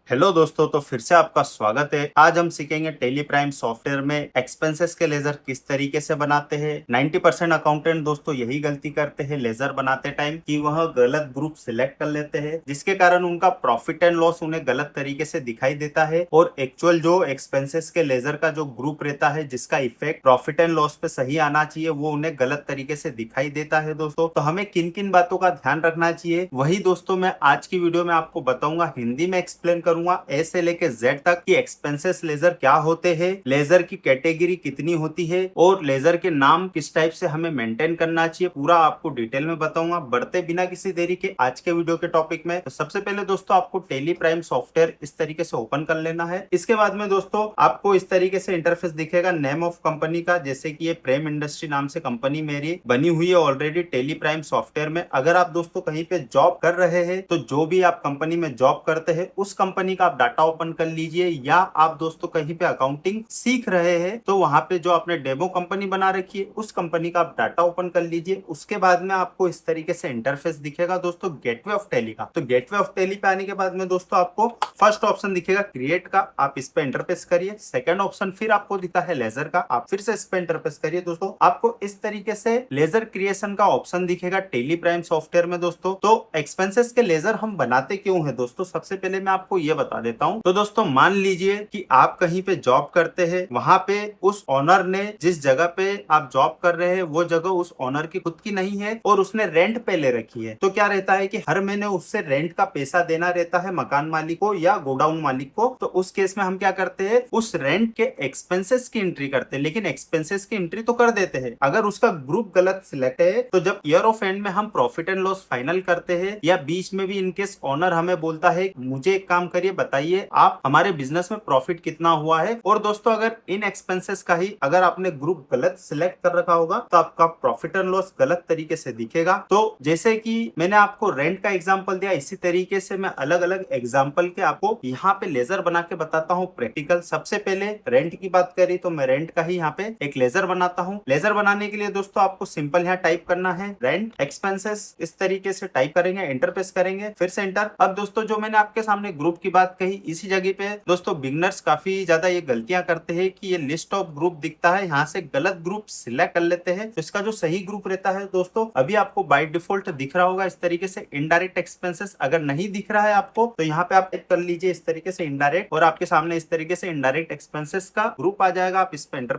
Hello दोस्तों, तो फिर से आपका स्वागत है। आज हम सीखेंगे टेली प्राइम सॉफ्टवेयर में एक्सपेंसेस के लेजर किस तरीके से बनाते हैं। 90% अकाउंटेंट दोस्तों यही गलती करते हैं लेजर बनाते टाइम कि वह गलत ग्रुप सिलेक्ट कर लेते हैं, जिसके कारण उनका प्रॉफिट एंड लॉस उन्हें गलत तरीके से दिखाई देता है और एक्चुअल जो एक्सपेंसेस के लेजर का जो ग्रुप रहता है जिसका इफेक्ट प्रॉफिट एंड लॉस पे सही आना चाहिए वो उन्हें गलत तरीके से दिखाई देता है। दोस्तों तो हमें किन किन बातों का ध्यान रखना चाहिए वही दोस्तों मैं आज की वीडियो में आपको बताऊंगा। हिंदी में एक्सप्लेन करूंगा ए से लेके जेड तक कि एक्सपेंसेस लेजर क्या होते हैं, लेजर की कैटेगरी कितनी होती है और लेजर के नाम किस टाइप से हमें मेंटेन करना चाहिए, पूरा आपको डिटेल में बताऊंगा। बढ़ते बिना किसी देरी के आज के वीडियो के टॉपिक में, तो सबसे पहले दोस्तों आपको टेली प्राइम सॉफ्टवेयर इस तरीके से ओपन कर लेना है। इसके बाद में दोस्तों आपको इस तरीके से इंटरफेस दिखेगा नेम ऑफ कंपनी का, जैसे कि ये प्रेम इंडस्ट्री नाम से कंपनी मेरी बनी हुई है ऑलरेडी टेली प्राइम सॉफ्टवेयर में। अगर आप दोस्तों कहीं पे जॉब कर रहे हैं तो जो भी आप कंपनी में जॉब करते हैं उस कंपनी का आप डाटा ओपन कर लीजिए, या आप दोस्तों कहीं पे अकाउंटिंग सीख रहे हैं तो वहां पे जो आपने डेमो कंपनी बना रखी है उस कंपनी का आप डाटा ओपन कर लीजिए। उसके बाद में आपको इस तरीके से इंटरफेस दिखेगा दोस्तों गेटवे ऑफ टेली का। तो गेटवे ऑफ टेली पे आने के बाद में दोस्तों आपको फर्स्ट ऑप्शन दिखेगा क्रिएट का, आप इस पे इंटरफेस करिए। सेकंड ऑप्शन फिर आपको दिखता है लेजर का, आप फिर से इस पे इंटरफेस करिए। दोस्तों आपको इस तरीके से लेजर क्रिएशन का ऑप्शन दिखेगा टेली प्राइम सॉफ्टवेयर में। दोस्तों तो एक्सपेंसेस के लेजर हम बनाते क्यों है दोस्तों, सबसे पहले मैं आपको ये बता देता हूं। तो दोस्तों मान लीजिए कि आप कहीं पे जॉब करते हैं, वहां पे उस ओनर ने जिस जगह पे आप जॉब कर रहे हैं वो जगह उस ओनर की खुद की नहीं है और उसने रेंट पे ले रखी है। तो क्या रहता है कि हर महीने उससे रेंट का पैसा देना रहता है मकान मालिक को या गोडाउन मालिक को। तो उस केस में हम क्या करते हैं, उस रेंट के एक्सपेंसेस की एंट्री करते हैं, लेकिन एक्सपेंसेस की एंट्री तो कर देते हैं। अगर उसका ग्रुप गलत सिलेक्ट है तो जब ईयर ऑफ एंड में हम प्रॉफिट एंड लॉस फाइनल करते हैं या बीच में भी इनकेस ओनर हमें बोलता है मुझे एक काम करिए बताइए आप हमारे बिजनेस में प्रॉफिट कितना हुआ है, और दोस्तों अगर इन एक्सपेंसेस का ही अगर आपने ग्रुप गलत सिलेक्ट कर रखा होगा तो आपका प्रॉफिट एंड लॉस गलत तरीके से दिखेगा। तो जैसे कि मैंने आपको रेंट का एग्जांपल दिया, इसी तरीके से मैं अलग अलग एग्जांपल के आपको यहाँ पे लेजर बना के बताता हूँ प्रैक्टिकल। सबसे पहले रेंट की बात करी तो मैं रेंट का ही यहाँ पे एक लेजर बनाता हूँ। लेजर बनाने के लिए दोस्तों आपको सिंपल यहाँ टाइप करना है रेंट एक्सपेंसेस, इस तरीके से टाइप करेंगे, एंटर प्रेस करेंगे, फिर से एंटर। अब दोस्तों जो मैंने आपके सामने ग्रुप की बात कही इसी जगह पे दोस्तों बिगनर्स काफी ज्यादा ये गलतियां करते हैं कि ये लिस्ट ऑफ ग्रुप दिखता है, यहाँ से गलत ग्रुप सिलेक्ट कर लेते हैं। तो इसका जो सही ग्रुप रहता है दोस्तों अभी आपको बाय डिफॉल्ट दिख रहा होगा इस तरीके से इनडायरेक्ट एक्सपेंसेस। अगर नहीं दिख रहा है आपको तो यहाँ पे आप टाइप कर लीजिए इस तरीके से इनडायरेक्ट, और आपके सामने इस तरीके से इनडायरेक्ट एक्सपेंसेस का ग्रुप आ जाएगा। आप इस पे एंटर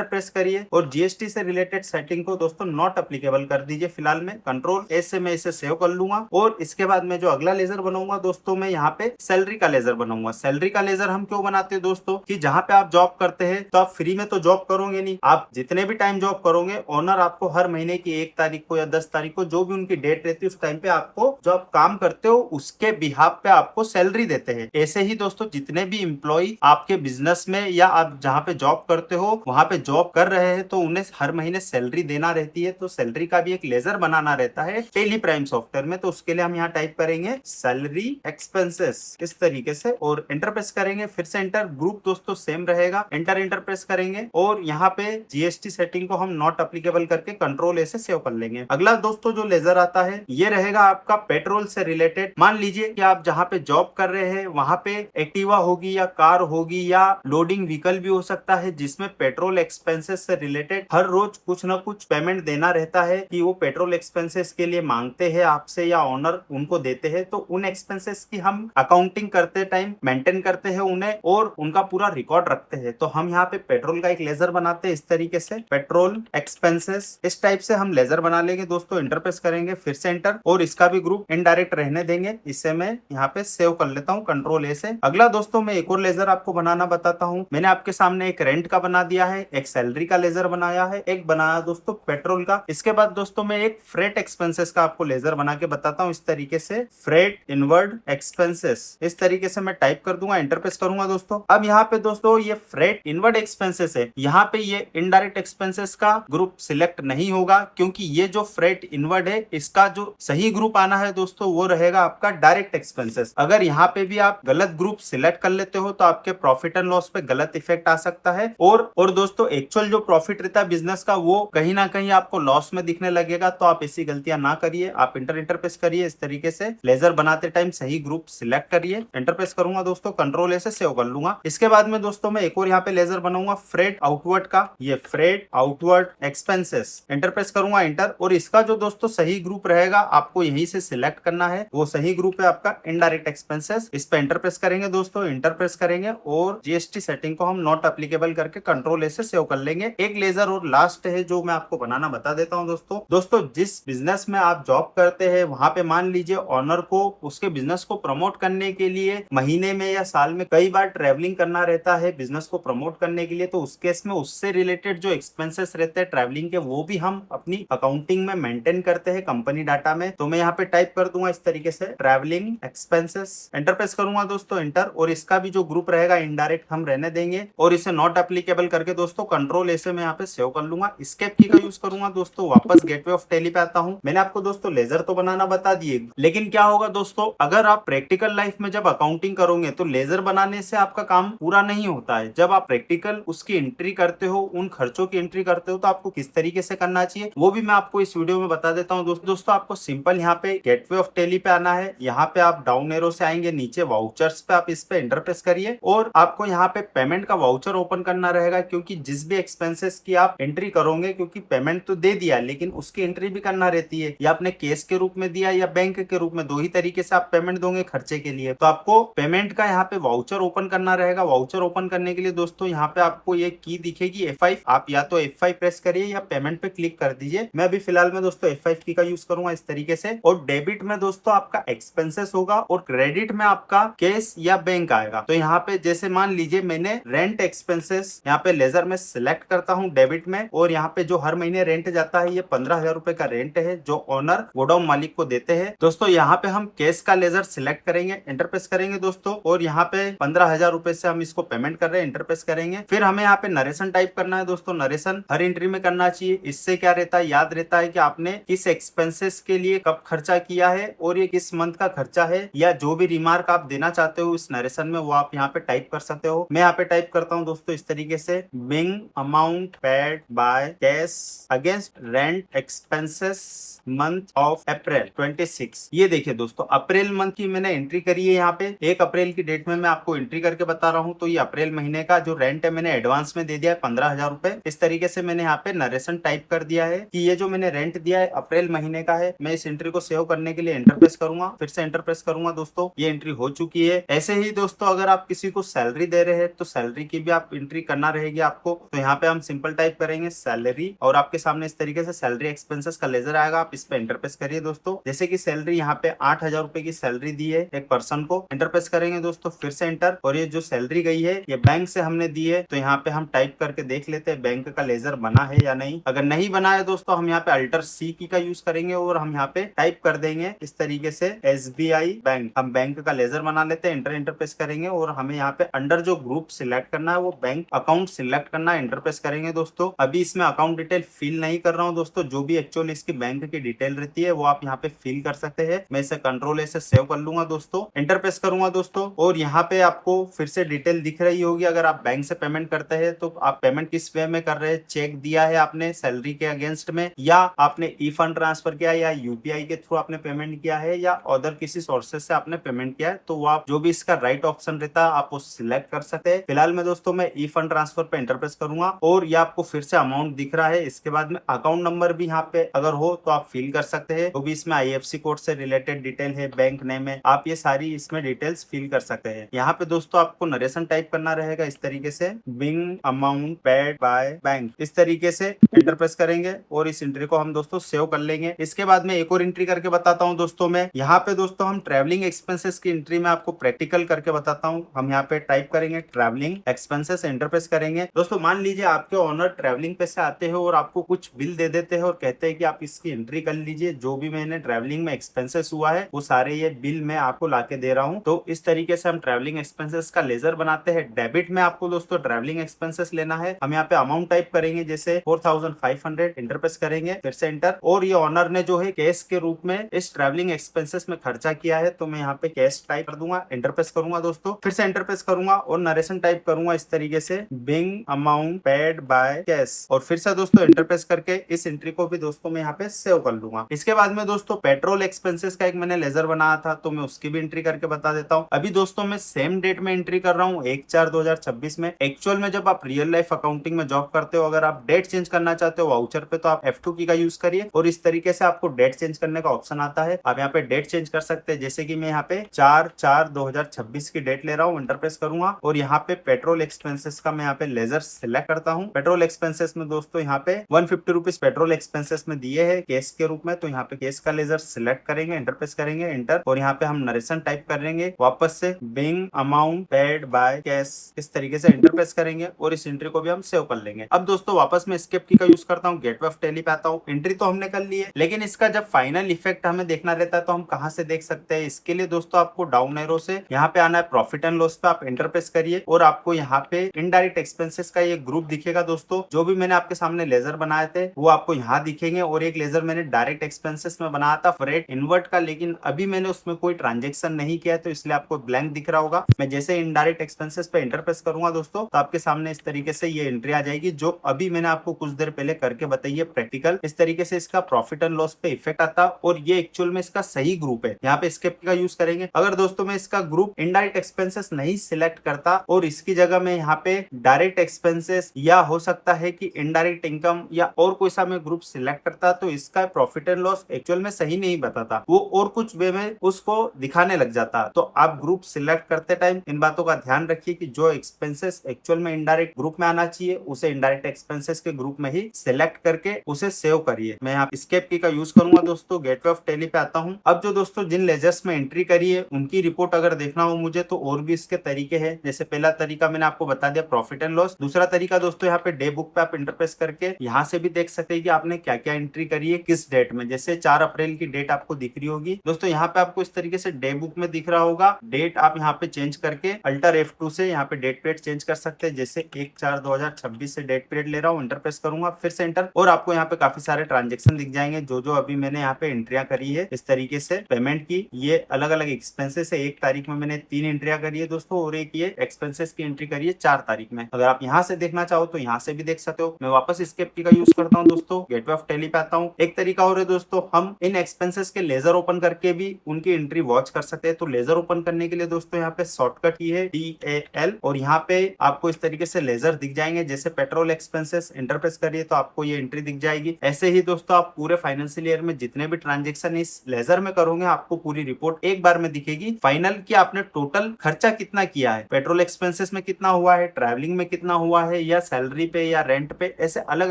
प्रेस करिए और जीएसटी से रिलेटेड सेटिंग को दोस्तों नॉट अप्लीकेबल कर दीजिए। फिलहाल में कंट्रोल एस से मैं इसे सेव कर लूंगा और इसके बाद में जो अगला लेजर बनाऊंगा दोस्तों मैं यहाँ पे सैलरी का लेजर बनाऊंगा। सैलरी का लेजर हम क्यों बनाते हैं दोस्तों कि जहां पे आप जॉब करते हैं तो आप फ्री में तो जॉब करोगे नहीं, आप जितने भी टाइम जॉब करोगे ओनर आपको हर महीने की 1 तारीख को या 10 तारीख को जो भी उनकी डेट रहती है उस टाइम पे आपको जो आप काम करते हो उसके बिहाफ पे आपको सैलरी देते हैं। ऐसे ही दोस्तों जितने भी एम्प्लॉय आपके बिजनेस में या आप जहाँ पे जॉब करते हो वहां पे जॉब कर रहे हैं तो उन्हें हर महीने सैलरी देना रहती है। तो सैलरी का भी एक लेजर बनाना रहता है टेली प्राइम सॉफ्टवेयर में। तो उसके लिए हम यहाँ टाइप करेंगे सैलरी एक्सपेंसेस इस तरीके से और एंटर प्रेस करेंगे, फिर से एंटर। ग्रुप दोस्तों सेम रहेगा, एंटर प्रेस करेंगे और यहाँ पे जीएसटी सेटिंग को हम नॉट अप्लीकेबल करके कंट्रोल ए से सेव कर लेंगे। अगला दोस्तों जो लेजर आता है ये रहेगा आपका पेट्रोल से रिलेटेड। मान लीजिए कि आप जहाँ पे जॉब कर रहे हैं वहां पे एक्टिवा होगी या कार होगी या लोडिंग व्हीकल भी हो सकता है जिसमें पेट्रोल एक्सपेंसेस से रिलेटेड हर रोज कुछ ना कुछ पेमेंट देना रहता है कि वो पेट्रोल एक्सपेंसेस के लिए मांगते हैं आपसे या ऑनर उनको देते हैं। तो उन एक्सपेंसेस की हम अकाउंटिंग करते टाइम मेंटेन करते हैं उन्हें और उनका पूरा रिकॉर्ड रखते हैं। तो हम यहाँ पे पेट्रोल का एक लेजर बनाते हैं इस तरीके से पेट्रोल एक्सपेंसेस, इस टाइप से हम लेजर बना लेंगे दोस्तों। एंटर प्रेस करेंगे, फिर से एंटर और इसका भी ग्रुप इनडायरेक्ट रहने देंगे। इसे मैं यहाँ पे सेव कर लेता हूँ कंट्रोल ए से। अगला दोस्तों मैं एक और लेजर आपको बनाना बताता हूँ। मैंने आपके सामने एक रेंट का बना दिया है, एक सैलरी का लेजर बनाया है, एक बनाया दोस्तों पेट्रोल का। इसके बाद दोस्तों मैं एक फ्रेट एक्सपेंसेस का आपको लेजर बना के बताता हूँ इस तरीके से फ्रेट इनवर्ड एक्सपेंसेस, इस तरीके से मैं टाइप कर दूंगा, एंटर प्रेस करूंगा दोस्तों। अब यहाँ पे दोस्तों ये फ्रेट इनवर्ड एक्सपेंसेस है, यहाँ पे ये इनडायरेक्ट एक्सपेंसेस का ग्रुप सिलेक्ट नहीं होगा क्योंकि ये जो फ्रेट इनवर्ड है इसका जो सही ग्रुप आना है दोस्तों वो रहेगा आपका डायरेक्ट एक्सपेंसेस। अगर यहाँ पे भी आप गलत ग्रुप सिलेक्ट कर लेते हो तो आपके प्रॉफिट एंड लॉस पे गलत इफेक्ट आ सकता है और दोस्तों एक्चुअल जो प्रॉफिट रहता है बिजनेस का वो कहीं ना कहीं आपको लॉस में दिखने लगेगा। तो आप ऐसी गलतियां ना करिए, आप इंटर प्रेस करिए, इस तरीके से लेजर बनाते टाइम सही ग्रुप सिलेक्ट करिए, एंटर प्रेस करूंगा दोस्तों, कंट्रोल ए से सेव कर लूंगा। इसके बाद में दोस्तों मैं एक और यहाँ पे लेजर बनाऊंगा फ्रेट आउटवर्ड का, ये freight outward expenses, enter press करूंगा, एंटर। और इसका जो दोस्तों सही ग्रुप रहेगा आपको यहीं से सिलेक्ट करना है, वो सही ग्रुप है आपका इनडायरेक्ट एक्सपेंसेस। इस पे एंटर प्रेस करेंगे दोस्तों, एंटर प्रेस करेंगे और जीएसटी सेटिंग को हम नॉट एप्लीकेबल करके कंट्रोल ए से सेव कर लेंगे। एक लेजर और लास्ट है जो मैं आपको बनाना बता देता हूं दोस्तों जिस बिजनेस में आप जॉब करते हैं वहां पे मान लीजिए ऑनर को उसके बिजनेस को प्रमोट करने के लिए महीने में या साल में कई बार ट्रैवलिंग करना रहता है बिजनेस को प्रमोट करने के लिए, तो उस केस में उससे रिलेटेड जो एक्सपेंसेस रहते हैं ट्रैवलिंग के वो भी हम अपनी अकाउंटिंग में मेंटेन करते हैं कंपनी डाटा में। तो मैं यहाँ पे टाइप कर दूंगा इस तरीके से ट्रैवलिंग एक्सपेंसेस, एंटर प्रेस करूंगा दोस्तों, एंटर। और इसका भी जो ग्रुप रहेगा इनडायरेक्ट हम रहने देंगे और इसे नॉट एप्लीकेबल करके दोस्तों कंट्रोल ए से मैं यहाँ पे सेव कर लूंगा। एस्केप की का यूज करूंगा दोस्तों, वापस गेटवे ऑफ टैली पे आता हूँ। मैंने आपको दोस्तों लेजर तो बनाना बता दिए, लेकिन क्या होगा दोस्तों अगर आप प्रैक्टिकल लाइफ में जब अकाउंटिंग करोगे तो लेजर बनाने से आपका काम पूरा नहीं होता है। जब आप प्रैक्टिकल उसकी एंट्री करते हो, उन खर्चों की एंट्री करते हो, तो आपको किस तरीके से करना चाहिए वो भी मैं आपको इस वीडियो में बता देता हूँ दोस्तों आपको सिंपल यहाँ पे गेटवे ऑफ टैली पे आना है। यहाँ पे आप डाउन एरो से आएंगे, नीचे वाउचर्स पे आप इस पे एंटर प्रेस करिए और आपको यहाँ पे पेमेंट का वाउचर ओपन करना रहेगा, क्योंकि जिस भी एक्सपेंसेस की आप एंट्री करोगे, क्योंकि पेमेंट तो दे दिया लेकिन उसकी एंट्री भी करना रहती है, या आपने कैश के रूप में दिया या बैंक के रूप में, दो ही तरीके से आप पेमेंट दोगे खर्चे के लिए। तो आपको पेमेंट का यहाँ पे वाउचर ओपन करना रहेगा। वाउचर ओपन करने के लिए दोस्तों यहाँ पे आपको ये की दिखेगी F5, आप या तो F5 प्रेस करिए या पेमेंट पे क्लिक कर दीजिए। मैं अभी फिलहाल में दोस्तों F5 की का यूज करूंगा इस तरीके से। और डेबिट में दोस्तों आपका एक्सपेंसेस होगा और क्रेडिट में आपका कैश या बैंक आएगा। तो यहाँ पे जैसे मान लीजिए मैंने रेंट एक्सपेंसेस यहाँ पे लेजर में सिलेक्ट करता हूँ डेबिट में, और यहाँ पे जो हर महीने रेंट जाता है ये 15,000 रुपए का रेंट है जो ओनर गोडाउन मालिक को देते हैं दोस्तों। यहाँ पे हम कैश का लेजर सिलेक्ट करेंगे, एंटर प्रेस करेंगे दोस्तों, और यहाँ पे 15,000 रुपए से हम इसको पेमेंट कर रहे हैं, एंटर प्रेस करेंगे। फिर हमें यहाँ पे नरेशन टाइप करना है दोस्तों, नरेशन हर एंट्री में करना चाहिए। इससे क्या रहता है, याद रहता है कि आपने किस एक्सपेंसेस के लिए कब खर्चा किया है और ये किस मंथ का खर्चा है, या जो भी रिमार्क आप देना चाहते हो इस नरेशन में वो आप यहाँ पे टाइप कर सकते हो। मैं यहाँ पे टाइप करता हूँ दोस्तों इस तरीके से, Bing amount paid by cash against rent expenses month of April 26। ये देखिए दोस्तों अप्रैल मंथ की मैंने एंट्री करी है। यहाँ पे 1 अप्रैल की डेट में मैं आपको एंट्री करके बता रहा हूँ। तो ये अप्रैल महीने का जो रेंट है मैंने एडवांस में दे दिया है 15,000 रुपए। इस तरीके से मैंने यहाँ पे नरेशन टाइप कर दिया है कि ये जो मैंने रेंट दिया है अप्रैल महीने का है। मैं इस एंट्री को सेव करने के लिए एंटर प्रेस करूंगा, फिर से एंटर प्रेस करूंगा दोस्तों, ये एंट्री हो चुकी है। ऐसे ही दोस्तों अगर आप किसी को सैलरी दे रहे हैं तो सैलरी की भी आप एंट्री करना रहेगी आपको। तो यहाँ पे हम सिंपल टाइप करेंगे सैलरी, और आपके सामने इस तरीके से सैलरी एक्सपेंसेस का लेजर आएगा, आप इस पे एंटर प्रेस करिए दोस्तों। जैसे कि सैलरी यहाँ पे 8,000 रुपए की सैलरी दी है एक पर्सन को, एंटर प्रेस करेंगे दोस्तों, फिर से एंटर। और ये जो सैलरी गई है ये बैंक से हमने दी है, तो यहाँ पे हम टाइप करके देख लेते हैं बैंक का लेजर बना है या नहीं। अगर नहीं बना है दोस्तों हम यहाँ पे अल्टर सी की का यूज करेंगे और हम यहाँ पे टाइप कर देंगे इस तरीके से SBI बैंक। हम बैंक का लेजर बना लेते हैं, एंटर प्रेस करेंगे और हमें यहाँ पे अंडर जो ग्रुप सिलेक्ट करना है वो बैंक अकाउंट सिलेक्ट करना है, एंटर प्रेस करेंगे दोस्तों। अभी इसमें अकाउंट डिटेल फिल नहीं कर रहा हूँ दोस्तों, जो भी एक्चुअली इसकी बैंक की डिटेल रहती है वो आप यहाँ पे फिल कर सकते हैं। मैं इसे कंट्रोल ए से सेव कर लूंगा दोस्तों, एंटर प्रेस करूंगा दोस्तों। और यहाँ पे आपको फिर से डिटेल दिख रही होगी। अगर आप बैंक से पेमेंट करते हैं तो आप पेमेंट किस वे में कर रहे हैं, चेक दिया है आपने सैलरी के अगेंस्ट में, या आपने ई फंड ट्रांसफर किया, या यूपीआई के थ्रू आपने पेमेंट किया है, या अदर किसी सोर्सेज से आपने पेमेंट किया है, तो वो आप जो भी इसका राइट ऑप्शन रहता है आप उसे सिलेक्ट कर सकते हैं। फिलहाल में दोस्तों मैं ई फंड ट्रांसफर पे एंटर प्रेस करूंगा और ये आपको फिर से अमाउंट दिख रहा है। इसके बाद में अकाउंट नंबर भी यहाँ पे अगर हो तो आप फिल कर सकते हैं, तो भी इसमें IFSC कोड से रिलेटेड डिटेल है, बैंक नेम है, आप ये सारी इसमें डिटेल्स फिल कर सकते हैं। यहाँ पे दोस्तों आपको नरेशन टाइप करना रहेगा इस तरीके से, Bing amount paid by bank, इस तरीके से एंटर प्रेस करेंगे और इस एंट्री को हम दोस्तों सेव कर लेंगे। इसके बाद में एक और एंट्री करके बताता हूँ दोस्तों। मैं यहाँ पे दोस्तों हम ट्रैवलिंग एक्सपेंसेस की एंट्री में आपको प्रैक्टिकल करके बताता हूँ। हम यहाँ पे टाइप करेंगे ट्रैवलिंग एक्सपेंसेस, एंटर प्रेस करेंगे दोस्तों। मान लीजिए आपके ओनर ट्रैवलिंग पे से आते हैं और आपको कुछ बिल दे देते हैं और कहते हैं कि आप इसकी एंट्री कर लीजिए, जो भी मैंने ट्रैवलिंग में एक्सपेंसेस हुआ है वो सारे ये बिल मैं आपको लाके दे रहा हूँ। तो इस तरीके से हम ट्रैवलिंग एक्सपेंसेस का लेजर बनाते हैं। डेबिट में आपको दोस्तों ट्रैवलिंग एक्सपेंसेस लेना है। हम यहाँ पे अमाउंट टाइप करेंगे जैसे 4,500, एंटर प्रेस करेंगे, फिर से एंटर। और ये ओनर ने जो है कैश के रूप में इस ट्रैवलिंग एक्सपेंसेस में खर्चा किया है, तो मैं यहाँ पे कैश टाइप कर दूंगा, एंटर प्रेस करूंगा दोस्तों, फिर से एंटर प्रेस करूंगा और नरेशन टाइप करूंगा इस तरीके से, Bing amount paid by cash, और फिर से दोस्तों एंटर प्रेस करके इस एंट्री को भी दोस्तों मैं यहाँ पे सेव कर लूंगा। इसके बाद में दोस्तों पेट्रोल एक्सपेंसेस का एक मैंने लेजर बनाया था, तो मैं उसकी भी एंट्री करके बता देता हूँ। अभी दोस्तों मैं सेम डेट में एंट्री कर रहा हूँ 1/4/2026 में। एक्चुअल में जब आप रियल लाइफ अकाउंटिंग में जॉब करते हो, अगर आप डेट चेंज करना चाहते हो वाउचर पे, तो आप F2 की का यूज करिए और इस तरीके से आपको डेट चेंज करने का ऑप्शन आता है। आप यहाँ पे डेट चेंज कर सकते हैं। जैसे कि मैं यहाँ पे 4/4/2026 की डेट ले रहा हूँ, एंटर प्रेस करूंगा और यहाँ पे पेट्रोल एक्सपेंसेस का मैं यहाँ पे लेजर सिलेक्ट करता हूँ। पेट्रोल एक्सपेंसेस में दोस्तों यहाँ पे 150 रुपीज पेट्रोल एक्सपेंसेस में दिए है केस के रूप में, तो यहाँ पे केस का लेजर सिलेक्ट करेंगे, एंटर प्रेस करेंगे, एंटर, और यहाँ पे हम नरेशन टाइप करेंगे वापस से, Bing amount paid by cash, इस तरीके से एंटर प्रेस करेंगे और इस एंट्री को भी हम सेव कर लेंगे। अब दोस्तों वापस में एस्केप की का यूज करता हूँ, गेटवे ऑफ टैली पे आता हूँ। एंट्री तो हमने कर ली है, लेकिन इसका जब फाइनल इफेक्ट हमें देखना रहता है तो हम कहाँ से देख सकते हैं? इसके लिए दोस्तों आपको डाउन एरो से यहाँ पे आना है, प्रॉफिट एंड लॉस पे आप एंटर प्रेस करिए और आपको यहाँ पे इनडायरेक्ट एक्सपेंसेस का ये ग्रुप दिखेगा। दोस्तों जो भी मैंने आपके सामने लेजर बनाए थे वो आपको यहाँ दिखेंगे, और एक लेजर मैंने डायरेक्ट एक्सपेंसेस में बनाया था फ्रेट इनवर्ट का, लेकिन अभी मैंने उसमें कोई ट्रांजेक्शन नहीं किया है तो इसलिए आपको ब्लैंक दिख रहा होगा। मैं जैसे इनडायरेक्ट एक्सपेंसेस पे एंटर प्रेस करूंगा दोस्तों, तो आपके सामने इस तरीके से ये एंट्री आ जाएगी, जो अभी मैंने आपको कुछ देर पहले करके बताई है प्रैक्टिकल। इस तरीके से इसका प्रॉफिट एंड लॉस पे इफेक्ट आता, और ये एक्चुअल में इसका सही ग्रुप है। यहाँ पे स्केप का यूज करेंगे। अगर दोस्तों मैं इसका ग्रुप इनडायरेक्ट एक्सपेंसेस नहीं सिलेक्ट करता और इसकी जगह में यहाँ पे डायरेक्ट एक्सपेंसेस या हो सकता है कि इनडायरेक्ट इनकम या और कोई सा मैं ग्रुप सिलेक्ट करता, तो इसका प्रॉफिट एंड लॉस एक्चुअल में सही नहीं बताता, वो और कुछ वे में उसको दिखाने लग जाता। तो आप ग्रुप सिलेक्ट करते टाइम इन बातों का ध्यान रखिए कि जो एक्सपेंसेस एक्चुअल में इनडायरेक्ट ग्रुप में आना चाहिए उसे इनडायरेक्ट एक्सपेंसेस के ग्रुप में ही सिलेक्ट करके उसे सेव करिए। मैं यहाँ स्केप की का यूज करूंगा दोस्तों, गेटवे ऑफ टैली पे आता हूँ। अब जो दोस्तों जिन लेजर्स में एंट्री करी है उनकी रिपोर्ट अगर देखना हो मुझे, तो और भी इसके तरीके हैं। जैसे पहला तरीका मैंने आपको बता दिया प्रॉफिट एंड लॉस। दूसरा तरीका दोस्तों यहाँ पे डे बुक पे आप इंटरप्रेस करके यहाँ से भी देख सकते हैं कि आपने क्या क्या एंट्री करी है किस डेट में। जैसे 4 अप्रैल की डेट आपको दिख रही होगी दोस्तों, यहाँ पे आपको इस तरीके से डे बुक में दिख रहा होगा। डेट आप यहाँ पे चेंज करके अल्टर F2 से यहाँ पे डेट पीरियड चेंज कर सकते हैं। जैसे 1/4/2026 से डेट पीरियड ले रहा हूँ, एंटर प्रेस करूंगा, फिर से एंटर, और आपको यहाँ पे काफी सारे ट्रांजेक्शन दिख जाएंगे जो जो अभी मैंने यहाँ पे एंट्रियां करी है इस तरीके से पेमेंट की। ये अलग अलग एक्सपेंसेस है। 1 तारीख में मैंने 3 एंट्रियां करी है दोस्तों, और एक ये एक्सपेंसेस की एंट्री करी है 4 तारीख में। अगर आप यहाँ से देखना चाहो तो यहाँ से भी देख सकते हो। मैं वापस स्केप की का यूज करता हूँ दोस्तों, गेटवे ऑफ टैली पे आता हूँ। एक तरीका और है दोस्तों, हम इन एक्सपेंसेस के लेजर ओपन करके भी उनकी एंट्री वॉच कर सकते हैं। तो लेजर ओपन करने के लिए दोस्तों यहाँ पे शॉर्टकट की है DAL, और यहाँ पे आपको इस तरीके से लेजर दिख जाएंगे। जैसे पेट्रोल एक्सपेंसेस एंटर प्रेस करिए तो आपको ये एंट्री दिख जाएगी। ऐसे ही दोस्तों आप पूरे फाइनेंशियल ईयर में जितने भी ट्रांजेक्शन इस लेजर में करोगे आपको पूरी रिपोर्ट एक बार में दिखेगी फाइनल कि आपने टोटल खर्चा कितना किया है, पेट्रोल एक्सपेंसेस में कितना हुआ है, ट्रैवलिंग में कितना हुआ है, या सैलरी पे या रेंट पे, ऐसे अलग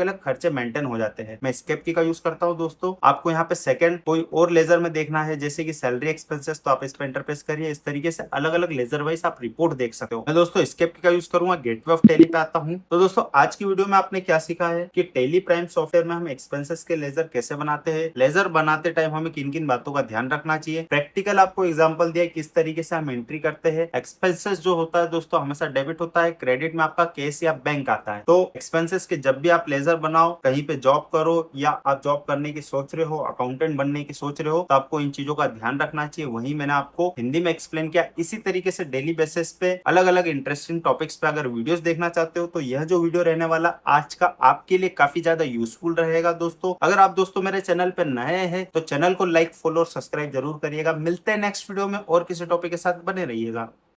अलग खर्चे मेंटेन हो जाते हैं। मैं स्केप की का यूज करता हूँ दोस्तों। आपको यहाँ पे सेकंड कोई और लेजर में देखना है जैसे कि सैलरी एक्सपेंसेस, तो आप इस पे एंटर प्रेस करिए। इस तरीके से अलग अलग लेजर वाइज आप रिपोर्ट देख सकते हो। मैं दोस्तों स्केप की का यूज करूंगा, गेटवे ऑफ टैली पे आता हूँ। तो दोस्तों आज की वीडियो में आपने क्या सीखा है कि टैली प्राइम सॉफ्टवेयर में हम एक्सपेंसेस के लेजर कैसे बनाते हैं, लेजर बनाते टाइम हमें किन किन बातों का ध्यान रखना चाहिए। प्रैक्टिकल आपको एग्जांपल दिया किस तरीके से हम एंट्री करते हैं। एक्सपेंसेस जो होता है दोस्तों हमेशा डेबिट होता है, क्रेडिट में आपका कैश या बैंक आता है। तो एक्सपेंसेस के जब भी आप लेजर बनाओ, कहीं पे जॉब करो या आप जॉब करने की सोच रहे हो, अकाउंटेंट बनने की सोच रहे हो, तो आपको इन चीजों का ध्यान रखना चाहिए। वही मैंने आपको हिंदी में एक्सप्लेन किया। इसी तरीके से डेली बेसिस पे अलग अलग इंटरेस्टिंग टॉपिक्स पे अगर वीडियोस देखना चाहते हो तो यह जो वीडियो रहने वाला आज का आपके लिए काफी ज्यादा यूजफुल रहेगा दोस्तों। अगर आप दोस्तों मेरे चैनल पे नए हैं तो चैनल को लाइक, फॉलो और सब्सक्राइब जरूर करिएगा। मिलते हैं नेक्स्ट वीडियो में और किसी टॉपिक के साथ, बने रहिएगा।